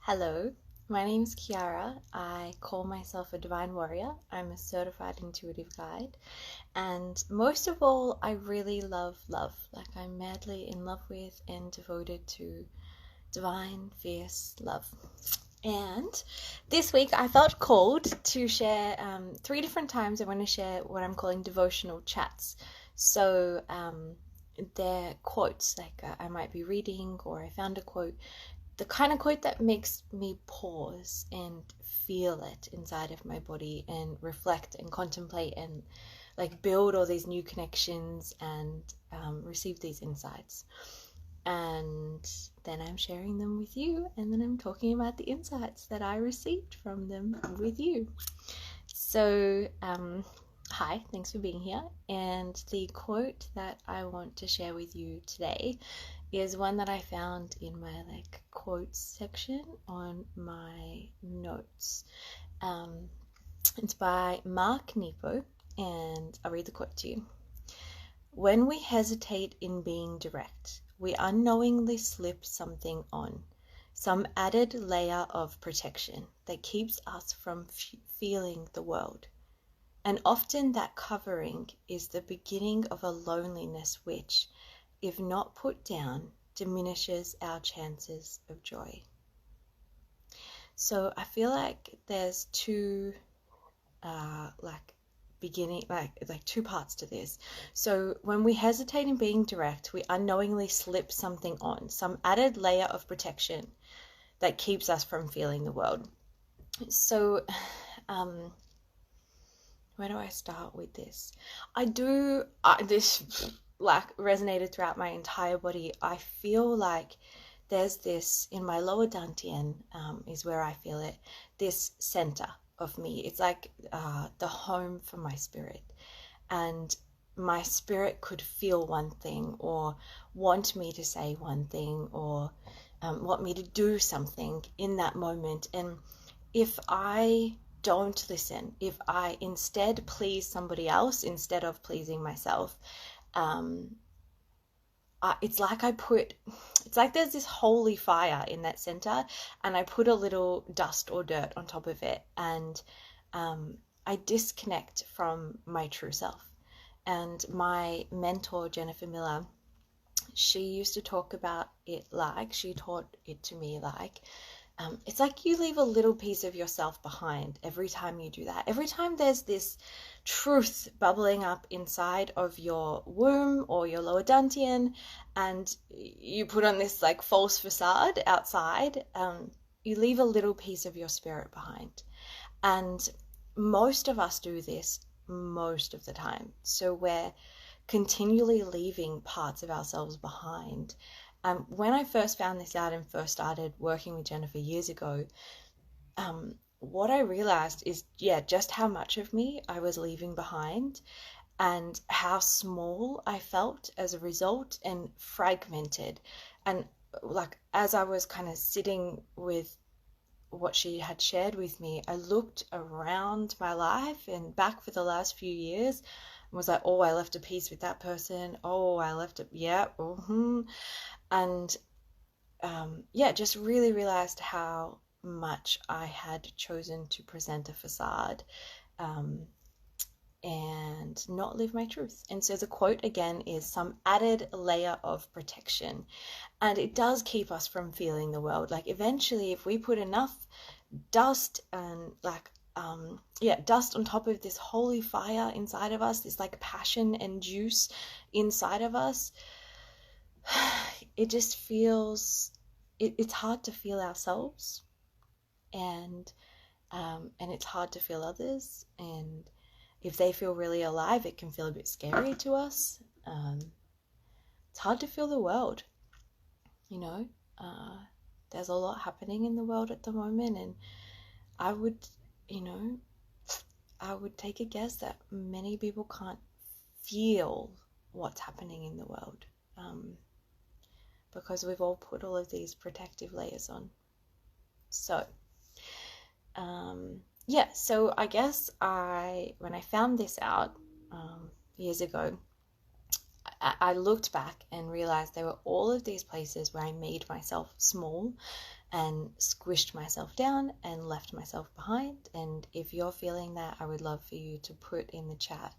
Hello, my name is Kiara. I call myself a divine warrior. I'm a certified intuitive guide. And most of all, I really love love. Like, I'm madly in love with and devoted to divine, fierce love. And this week I felt called to share 3 different times. I want to share what I'm calling devotional chats. So they're quotes, like I might be reading or I found a quote, the kind of quote that makes me pause and feel it inside of my body and reflect and contemplate and like build all these new connections and receive these insights. And then I'm sharing them with you, and then I'm talking about the insights that I received from them with you. So, hi, thanks for being here. And the quote that I want to share with you today is one that I found in my quotes section on my notes. It's by Mark Nepo, and I'll read the quote to you. When we hesitate in being direct, we unknowingly slip something on, some added layer of protection that keeps us from feeling the world. And often that covering is the beginning of a loneliness which, if not put down, diminishes our chances of joy. So I feel like there's two two parts to this. So when we hesitate in being direct, we unknowingly slip something on, some added layer of protection that keeps us from feeling the world. So where do I start with this? This resonated throughout my entire body. I feel like there's this in my lower dantian, is where I feel it, this center of me. It's like the home for my spirit, and my spirit could feel one thing or want me to say one thing or want me to do something in that moment. And if I don't listen, if I instead please somebody else instead of pleasing myself, it's like there's this holy fire in that center, and I put a little dust or dirt on top of it, and I disconnect from my true self. And my mentor, Jennifer Miller, she used to talk about it like, she taught it to me like, it's like you leave a little piece of yourself behind every time you do that. Every time there's this truth bubbling up inside of your womb or your lower dantian, and you put on this false facade outside, you leave a little piece of your spirit behind. And most of us do this most of the time. So we're continually leaving parts of ourselves behind. When I first found this out and first started working with Jennifer years ago, what I realized is, just how much of me I was leaving behind and how small I felt as a result and fragmented. And as I was kind of sitting with what she had shared with me, I looked around my life and back for the last few years and was like, oh, I left a piece with that person. Oh, I left it. Yeah. And just really realized how much I had chosen to present a facade and not live my truth. And so the quote again is some added layer of protection. And it does keep us from feeling the world. Like eventually, if we put enough dust and dust on top of this holy fire inside of us, this passion and juice inside of us, it just feels, it's hard to feel ourselves, and it's hard to feel others, and if they feel really alive, it can feel a bit scary to us. It's hard to feel the world, there's a lot happening in the world at the moment, and I would take a guess that many people can't feel what's happening in the world, because we've all put all of these protective layers on. So, so I guess when I found this out years ago, I looked back and realized there were all of these places where I made myself small and squished myself down and left myself behind. And if you're feeling that, I would love for you to put in the chat,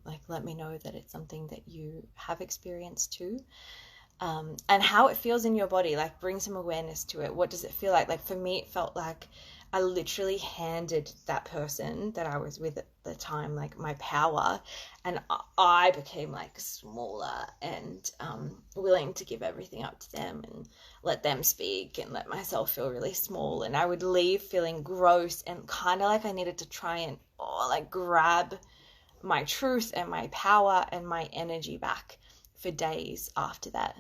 like, let me know that it's something that you have experienced too. And how it feels in your body, like bring some awareness to it. What does it feel like? Like for me, it felt like I literally handed that person that I was with at the time, like my power, and I became like smaller and willing to give everything up to them and let them speak and let myself feel really small. And I would leave feeling gross and kind of like I needed to try and like grab my truth and my power and my energy back for days after that.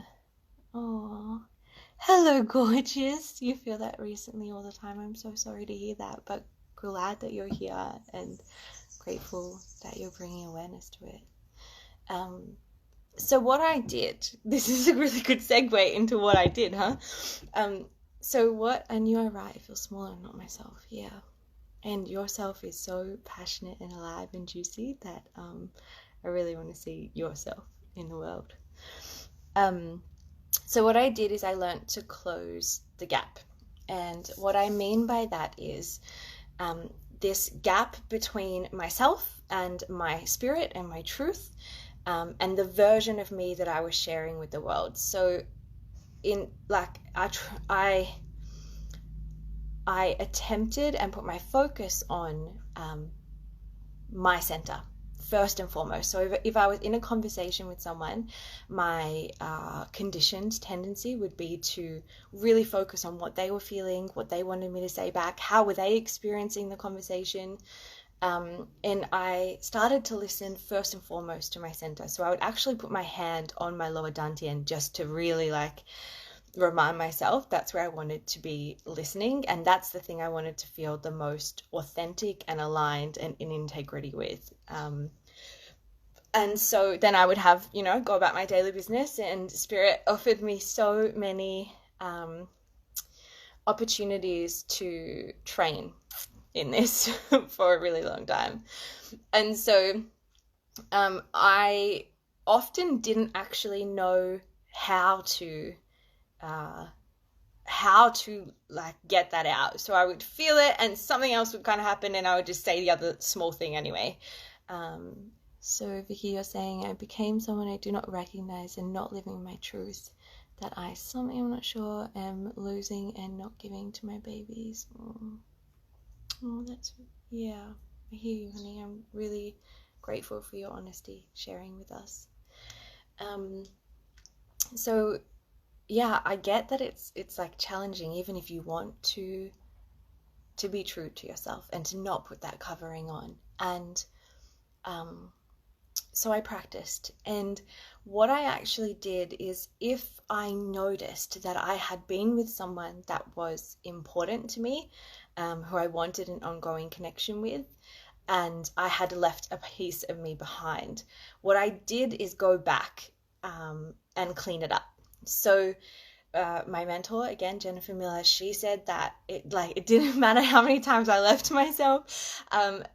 Oh, hello, gorgeous. You feel that recently all the time. I'm so sorry to hear that, but glad that you're here and grateful that you're bringing awareness to it. So what I did, this is a really good segue into what I did, huh? And you are right, I feel smaller, not myself, yeah. And yourself is so passionate and alive and juicy that I really want to see yourself in the world. So what I did is I learned to close the gap. And what I mean by that is this gap between myself and my spirit and my truth, and the version of me that I was sharing with the world. So I attempted and put my focus on my center first and foremost. So if I was in a conversation with someone, my conditioned tendency would be to really focus on what they were feeling, what they wanted me to say back, how were they experiencing the conversation. And I started to listen first and foremost to my center. So I would actually put my hand on my lower dantian just to really remind myself that's where I wanted to be listening, and that's the thing I wanted to feel the most authentic and aligned and in integrity with. And so then I would have, go about my daily business, and Spirit offered me so many opportunities to train in this for a really long time. And so I often didn't actually know how to get that out. So I would feel it and something else would kind of happen and I would just say the other small thing anyway. So over here you're saying I became someone I do not recognize and not living my truth, that I something I'm not sure am losing and not giving to my babies. Yeah, I hear you, honey. I'm really grateful for your honesty sharing with us. So yeah, I get that it's like challenging, even if you want to be true to yourself and to not put that covering on. And so I practiced, and what I actually did is, if I noticed that I had been with someone that was important to me, who I wanted an ongoing connection with, and I had left a piece of me behind, what I did is go back and clean it up. So my mentor, again, Jennifer Miller, she said that it didn't matter how many times I left myself.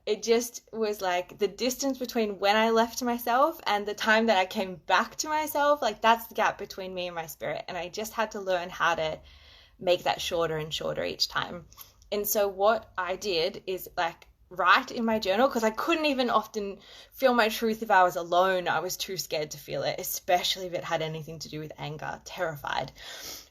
It just was like the distance between when I left myself and the time that I came back to myself, like that's the gap between me and my spirit. And I just had to learn how to make that shorter and shorter each time. And so what I did is write in my journal, because I couldn't even often feel my truth if I was alone. I was too scared to feel it, especially if it had anything to do with anger, terrified.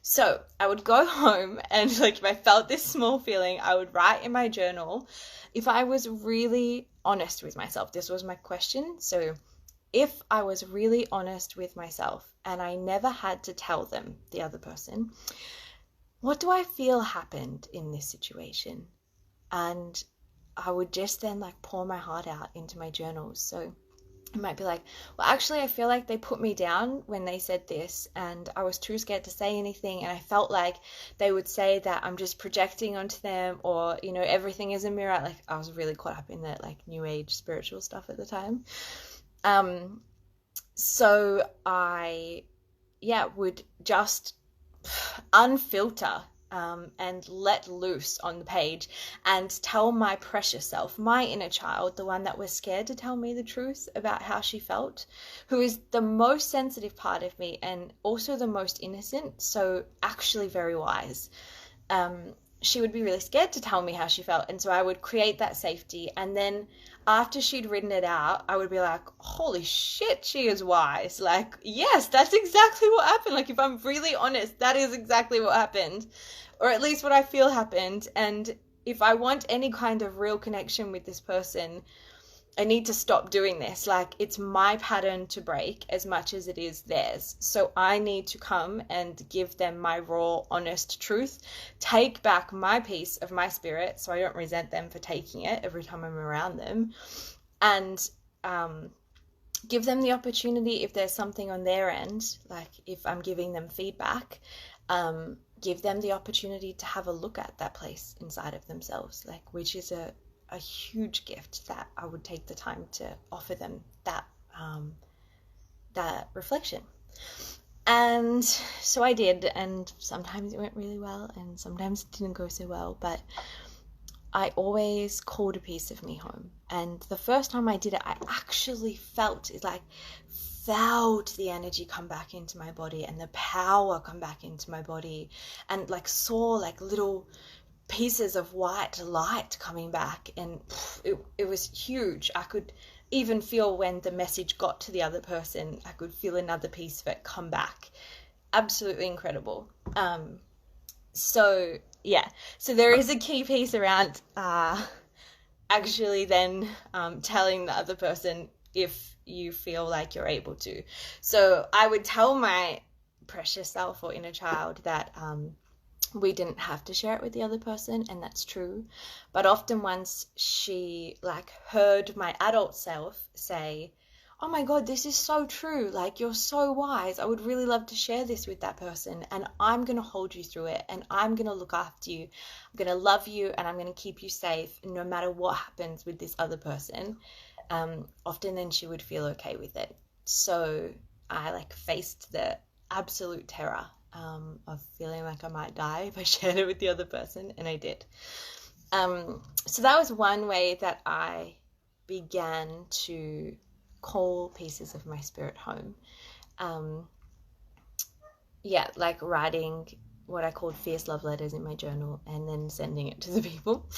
So I would go home and if I felt this small feeling, I would write in my journal. If I was really honest with myself, this was my question. So if I was really honest with myself and I never had to tell them, the other person, what do I feel happened in this situation? And I would just then pour my heart out into my journals. So it might be well, actually, I feel like they put me down when they said this, and I was too scared to say anything, and I felt like they would say that I'm just projecting onto them, or everything is a mirror. I was really caught up in that new age spiritual stuff at the time. So I would just unfilter and let loose on the page and tell my precious self, my inner child, the one that was scared to tell me the truth about how she felt, who is the most sensitive part of me and also the most innocent, so actually very wise. She would be really scared to tell me how she felt, and so I would create that safety, and then after she'd written it out, I would be like, holy shit, she is wise. Like, yes, that's exactly what happened. Like, if I'm really honest, that is exactly what happened, or at least what I feel happened. And if I want any kind of real connection with this person, I need to stop doing this. Like, it's my pattern to break as much as it is theirs. So I need to come and give them my raw, honest truth, take back my piece of my spirit so I don't resent them for taking it every time I'm around them, and give them the opportunity, if there's something on their end, like if I'm giving them feedback, give them the opportunity to have a look at that place inside of themselves, like, which is a huge gift that I would take the time to offer them, that reflection. And so I did, and sometimes it went really well and sometimes it didn't go so well, but I always called a piece of me home. And the first time I did it, I actually felt the energy come back into my body and the power come back into my body, and like saw like little pieces of white light coming back, and it was huge. I could even feel when the message got to the other person, I could feel another piece of it come back. Absolutely incredible. So there is a key piece around actually then telling the other person if you feel like you're able to. So I would tell my precious self or inner child that we didn't have to share it with the other person, and that's true. But often once she like heard my adult self say, oh my God, this is so true, like you're so wise, I would really love to share this with that person, and I'm going to hold you through it, and I'm going to look after you, I'm going to love you, and I'm going to keep you safe no matter what happens with this other person, often then she would feel okay with it. So I like faced the absolute terror of feeling like I might die if I shared it with the other person, and I did. So that was one way that I began to call pieces of my spirit home. Like writing what I called fierce love letters in my journal and then sending it to the people.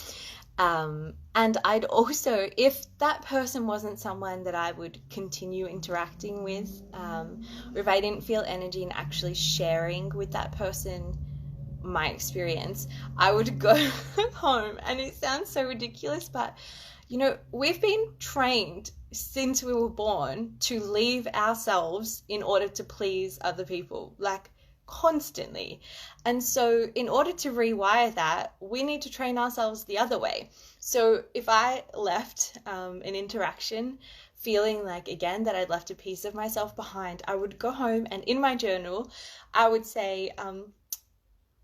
And I'd also, if that person wasn't someone that I would continue interacting with, or if I didn't feel energy in actually sharing with that person my experience, I would go home. And it sounds so ridiculous, but we've been trained since we were born to leave ourselves in order to please other people, like constantly. And so in order to rewire that, we need to train ourselves the other way. So if I left an interaction feeling like, again, that I'd left a piece of myself behind, I would go home and in my journal, I would say,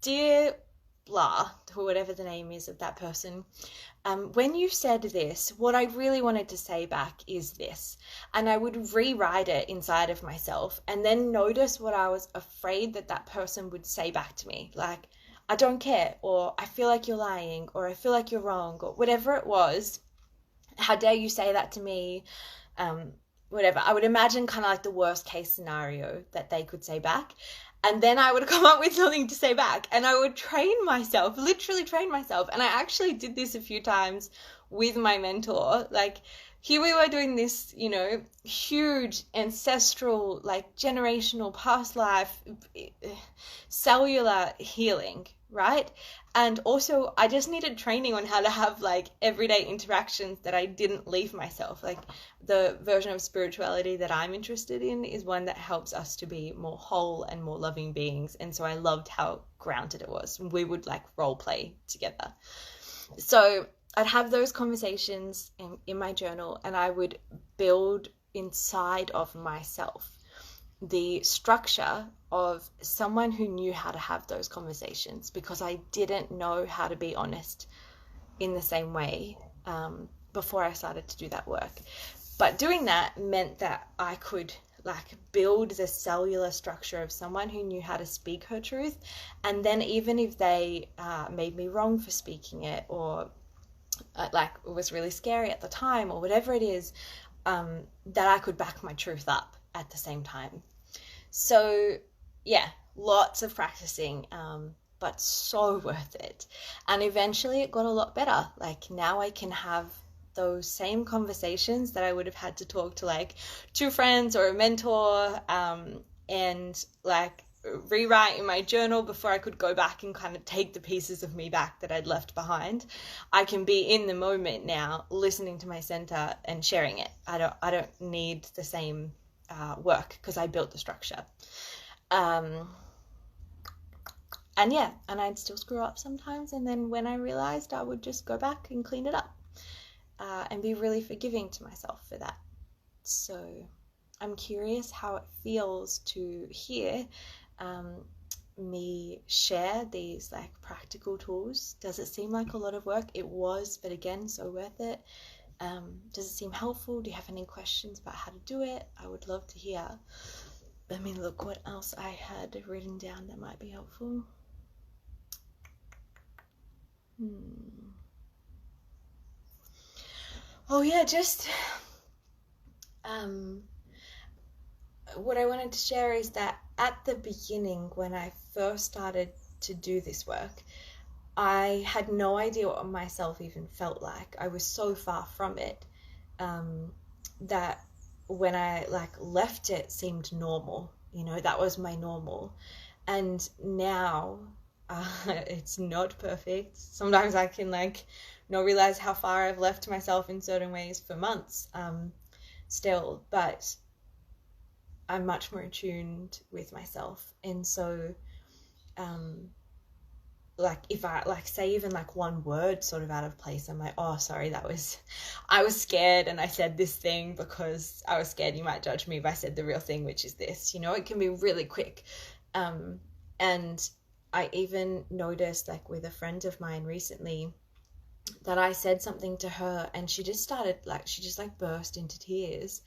dear blah, or whatever the name is of that person, when you said this, what I really wanted to say back is this. And I would rewrite it inside of myself and then notice what I was afraid that that person would say back to me. Like, I don't care, or I feel like you're lying, or I feel like you're wrong, or whatever it was. How dare you say that to me? Whatever. I would imagine kind of like the worst case scenario that they could say back. And then I would come up with something to say back, and I would literally train myself. And I actually did this a few times with my mentor. Like, here we were doing this, huge ancestral, like generational past life, cellular healing, right? And also I just needed training on how to have like everyday interactions that I didn't leave myself. Like, the version of spirituality that I'm interested in is one that helps us to be more whole and more loving beings. And so I loved how grounded it was. We would like role play together. So I'd have those conversations in my journal, and I would build inside of myself the structure of someone who knew how to have those conversations, because I didn't know how to be honest in the same way before I started to do that work. But doing that meant that I could like build the cellular structure of someone who knew how to speak her truth. And then even if they made me wrong for speaking it, or like it was really scary at the time, or whatever it is, that I could back my truth up at the same time. So yeah, lots of practicing, but so worth it. And eventually it got a lot better. Like now I can have those same conversations that I would have had to talk to like two friends or a mentor, and like rewrite in my journal before I could go back and kind of take the pieces of me back that I'd left behind. I can be in the moment now, listening to my center and sharing it. I don't need the same work because I built the structure. And yeah, and I'd still screw up sometimes, and then when I realized, I would just go back and clean it up, and be really forgiving to myself for that. So I'm curious how it feels to hear me share these like practical tools. Does it seem like a lot of work? It was, but again, so worth it. Does it seem helpful? Do you have any questions about how to do it? I would love to hear. Let me look what else I had written down that might be helpful. Oh yeah, just what I wanted to share is that at the beginning, when I first started to do this work, I had no idea what myself even felt like. I was so far from it, that when I like left it seemed normal. You know, that was my normal. And now it's not perfect. Sometimes I can like not realize how far I've left myself in certain ways for months, still, but I'm much more attuned with myself. And so like if I like say even like one word sort of out of place, I'm like, oh sorry, I was scared and I said this thing because I was scared you might judge me if I said the real thing, which is this. You know, it can be really quick. And I even noticed like with a friend of mine recently that I said something to her and she just burst into tears,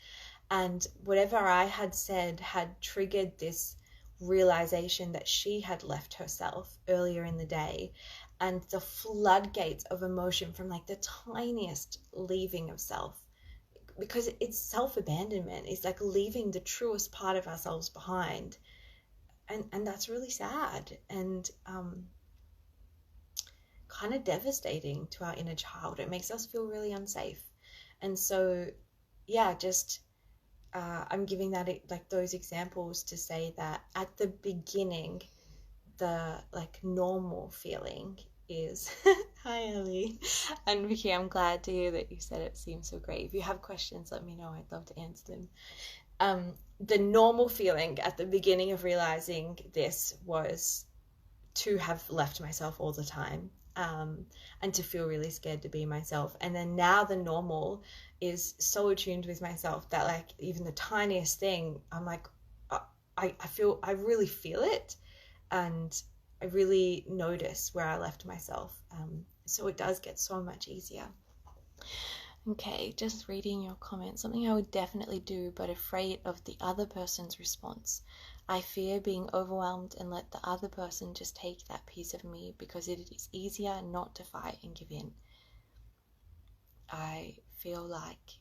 and whatever I had said had triggered this realization that she had left herself earlier in the day, and the floodgates of emotion from like the tiniest leaving of self, because it's self-abandonment. It's like leaving the truest part of ourselves behind, and that's really sad and kind of devastating to our inner child. It makes us feel really unsafe. And so yeah, just I'm giving that like those examples to say that at the beginning, the like normal feeling is hi Ellie and Vicky, I'm glad to hear that you said it seems so great. If you have questions, let me know. I'd love to answer them. The normal feeling at the beginning of realizing this was to have left myself all the time, and to feel really scared to be myself. And then now the normal is so attuned with myself that like even the tiniest thing, I'm like, I really feel it, and I really notice where I left myself. So it does get so much easier. Okay, just reading your comments. Something I would definitely do, but afraid of the other person's response. I fear being overwhelmed and let the other person just take that piece of me because it is easier not to fight and give in. I feel like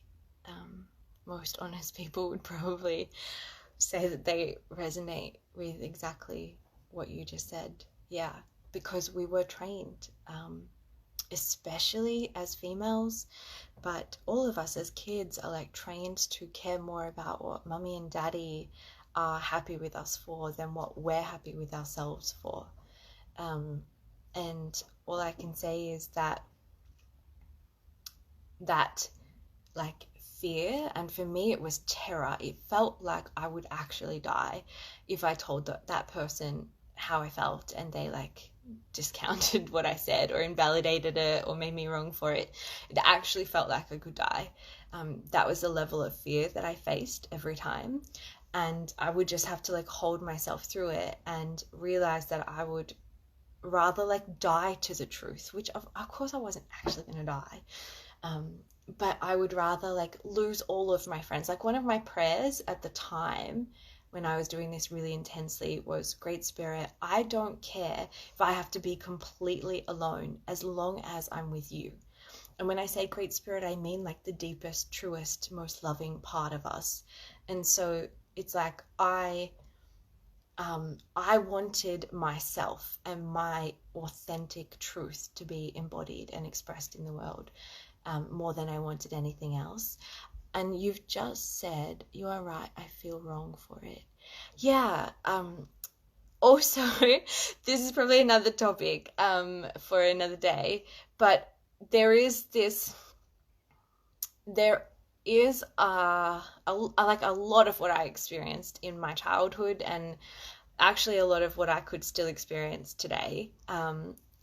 most honest people would probably say that they resonate with exactly what you just said. Yeah, because we were trained, especially as females, but all of us as kids are like trained to care more about what mummy and daddy are happy with us for than what we're happy with ourselves for. And all I can say is that like fear, and for me it was terror. It felt like I would actually die if I told that person how I felt and they like discounted what I said or invalidated it or made me wrong for it. It actually felt like I could die. That was the level of fear that I faced every time, and I would just have to like hold myself through it and realize that I would rather like die to the truth, which of course I wasn't actually going to die, but I would rather like lose all of my friends. Like one of my prayers at the time when I was doing this really intensely was, Great Spirit, I don't care if I have to be completely alone as long as I'm with you. And when I say Great Spirit, I mean like the deepest, truest, most loving part of us. And so it's like I wanted myself and my authentic truth to be embodied and expressed in the world, more than I wanted anything else. And you've just said, you are right, I feel wrong for it. Yeah. Also, this is probably another topic for another day, but there is this, there is like a lot of what I experienced in my childhood, and actually a lot of what I could still experience today,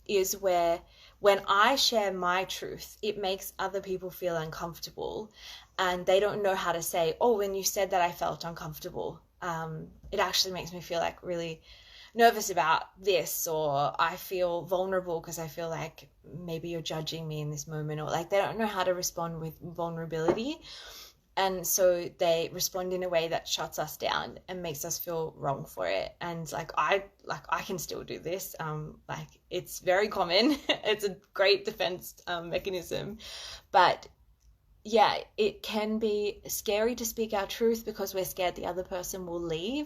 is where when I share my truth, it makes other people feel uncomfortable, and they don't know how to say, oh, when you said that, I felt uncomfortable. It actually makes me feel like really nervous about this, or I feel vulnerable because I feel like maybe you're judging me in this moment, or like they don't know how to respond with vulnerability. And so they respond in a way that shuts us down and makes us feel wrong for it. And I can still do this. Like it's very common. It's a great defense mechanism. But yeah, it can be scary to speak our truth because we're scared the other person will leave,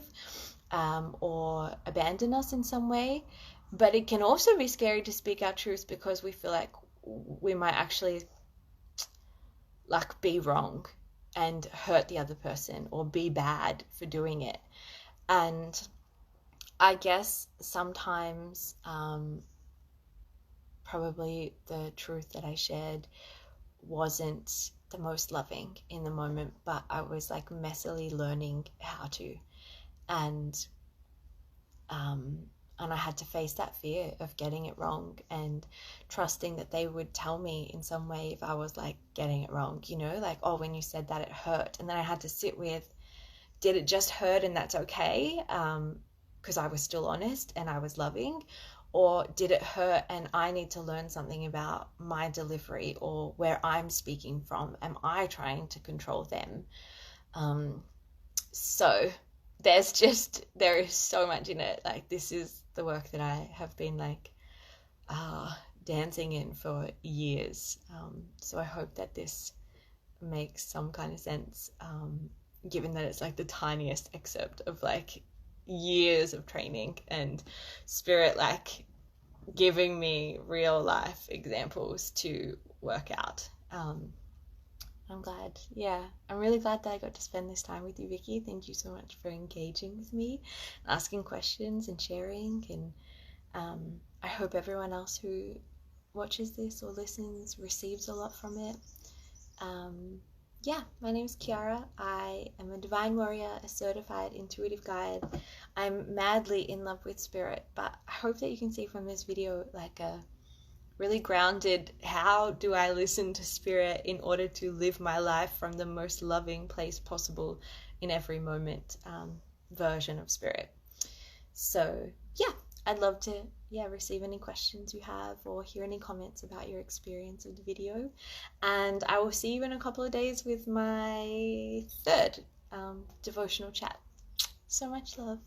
or abandon us in some way. But it can also be scary to speak our truth because we feel like we might actually like be wrong and hurt the other person or be bad for doing it. And I guess sometimes, probably the truth that I shared wasn't the most loving in the moment, but I was like messily learning how to. And and I had to face that fear of getting it wrong and trusting that they would tell me in some way if I was like getting it wrong, like, oh, when you said that, it hurt. And then I had to sit with, did it just hurt and that's okay? Because I was still honest and I was loving, or did it hurt and I need to learn something about my delivery or where I'm speaking from? Am I trying to control them? So there is so much in it. Like this is the work that I have been like dancing in for years. So I hope that this makes some kind of sense, given that it's like the tiniest excerpt of like years of training and spirit like giving me real life examples to work out. I'm glad. Yeah, I'm really glad that I got to spend this time with you, Vicky. Thank you so much for engaging with me, asking questions and sharing. And I hope everyone else who watches this or listens receives a lot from it. Yeah, my name is Kiara. I am a divine warrior, a certified intuitive guide. I'm madly in love with spirit, but I hope that you can see from this video like a really grounded, how do I listen to spirit in order to live my life from the most loving place possible in every moment, version of spirit. So yeah, I'd love to receive any questions you have or hear any comments about your experience of the video. And I will see you in a couple of days with my third devotional chat. So much love.